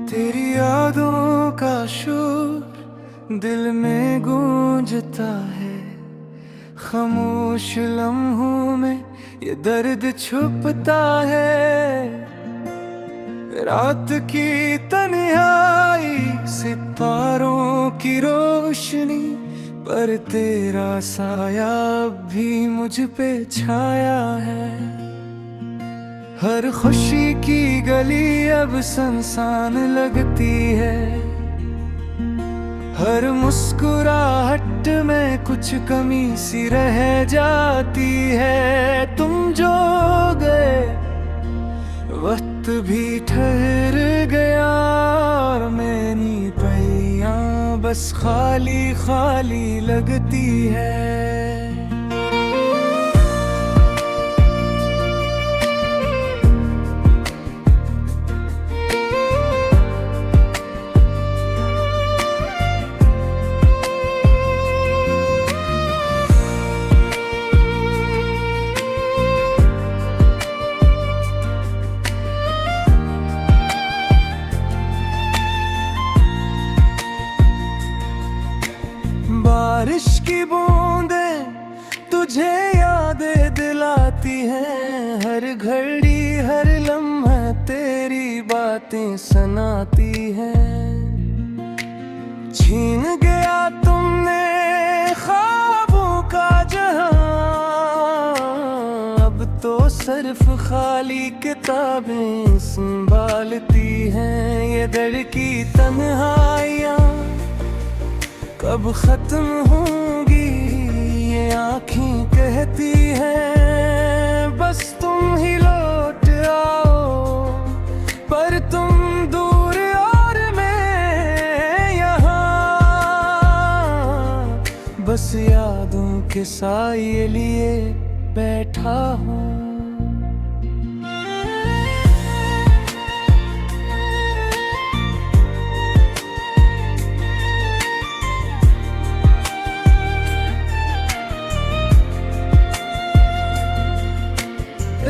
तेरी यादों का शोर दिल में गूंजता है। खामोश लम्हों में ये दर्द छुपता है। रात की तन्हाई सितारों की रोशनी पर तेरा साया अब भी मुझ पे छाया है। हर खुशी की गली अब सुनसान लगती है। हर मुस्कुराहट में कुछ कमी सी रह जाती है। तुम जो गए वक्त भी ठहर गया और मेरी पहियां बस खाली खाली लगती है। बारिश की बूंदें तुझे यादें दिलाती हैं। हर घड़ी हर लम्हा तेरी बातें सुनाती हैं। छीन गया तुमने ख्वाबों का जहां, अब तो सिर्फ खाली किताबें संभालती हैं। ये दर की तन्हाइयां कब खत्म होंगी ये आँखें कहती हैं। बस तुम ही लौट आओ, पर तुम दूर और मैं यहाँ। बस यादों के साये लिए बैठा हूँ।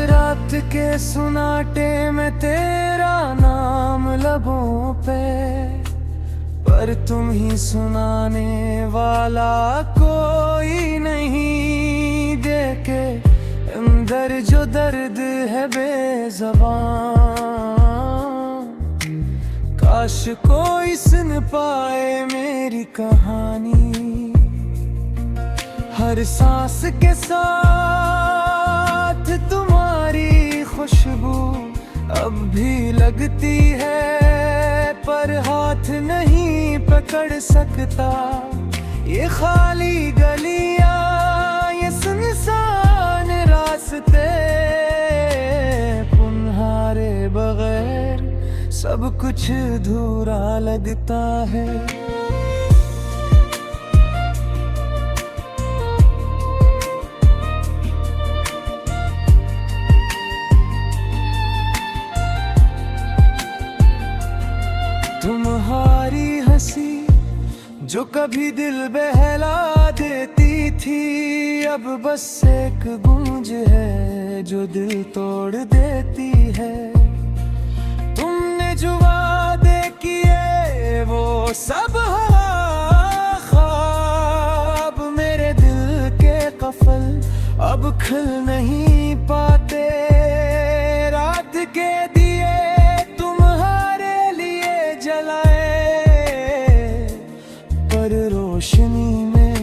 रात के सुनाटे में तेरा नाम लबों पे, पर तुम ही सुनाने वाला कोई नहीं। देखे अंदर जो दर्द है बेज़बान, काश कोई सुन पाए मेरी कहानी। हर सांस के साथ तुम्हारी खुशबू अब भी लगती है, पर हाथ नहीं पकड़ सकता ये खाली गलियां, ये सुनसान रास्ते। तुम्हारे बगैर सब कुछ अधूरा लगता है। तुम्हारी हंसी जो कभी दिल बहला देती थी, अब बस एक गूंज है जो दिल तोड़ देती है। तुमने जो वादे किए वो सब ख्वाब, मेरे दिल के कफल अब खिल नहीं पाते। रात के दिए तुम्हारे लिए जलाए, पर रोशनी में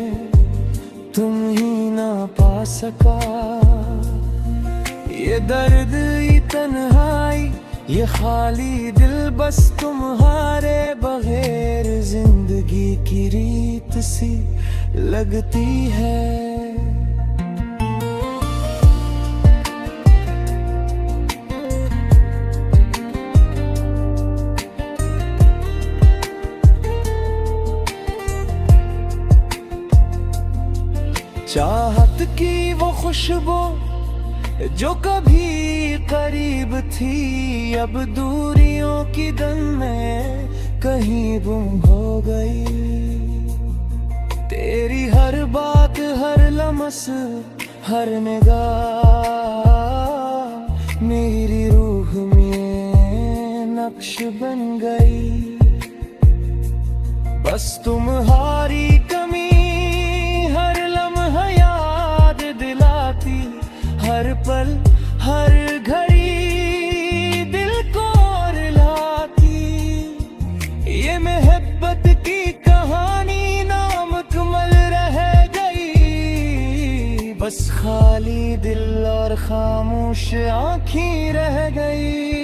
तुम ही ना पा सका। ये दर्द ये तन्हाई ये खाली दिल, बस तुम्हारे बगैर जिंदगी की रीत सी लगती है। चाहत की वो खुशबू जो कभी करीब थी, अब दूरियों की दम में कहीं गुम हो गई। तेरी हर बात हर लम्स हर निगाह मेरी रूह में नक्श बन गई। बस तुम्हारी कमी हर लम्हा याद दिलाती, हर पल हर घड़ी दिल को रुलाती। ये मोहब्बत की कहानी नामुकम्मल रह गई, बस खाली दिल और खामोश आँखें रह गई।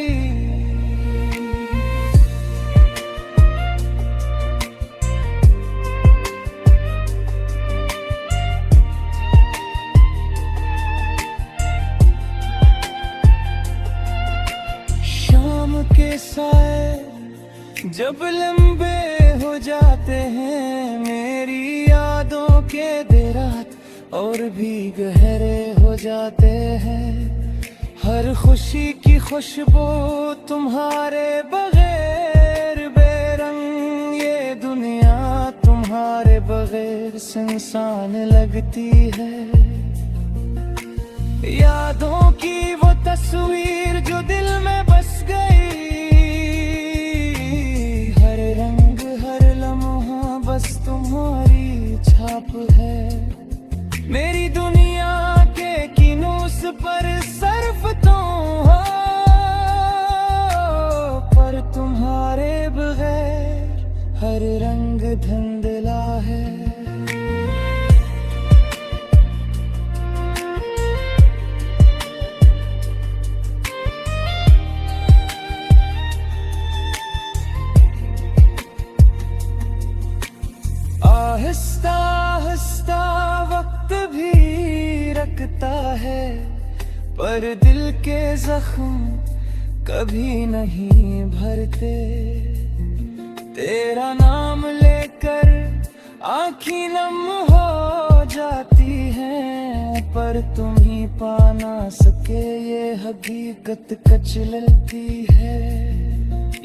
के साए जब लंबे हो जाते हैं, मेरी यादों के देरात और भी गहरे हो जाते हैं। हर खुशी की खुशबू तुम्हारे बगैर बेरंग, ये दुनिया तुम्हारे बगैर सुनसान लगती है। यादों की वो तस्वीर जो दिल में बस गई, हर रंग हर लम्हा बस तुम्हारी छाप है। मेरी दुनिया के किनूस पर सर्फ तो हो, पर तुम्हारे बगैर हर रंग धुंधला है। आहिस्ता आहिस्ता वक्त भी रखता है, पर दिल के जख्म कभी नहीं भरते। तेरा नाम लेकर आँखें नम हो जाती हैं, पर तुम ही पा ना सके ये हकीकत कचलती है।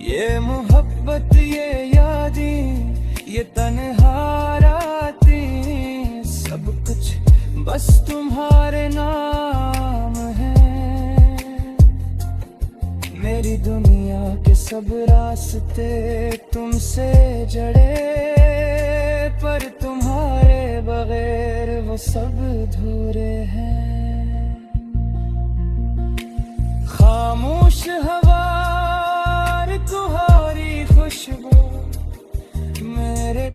ये मोहब्बत ये यादें ये तन्हा रातें, सब कुछ बस तुम्हारे नाम है। मेरी दुनिया के सब रास्ते तुमसे जड़े, पर तुम्हारे बगैर वो सब अधूरे हैं। खामोश हवा तुम्हारी खुशबू मेरे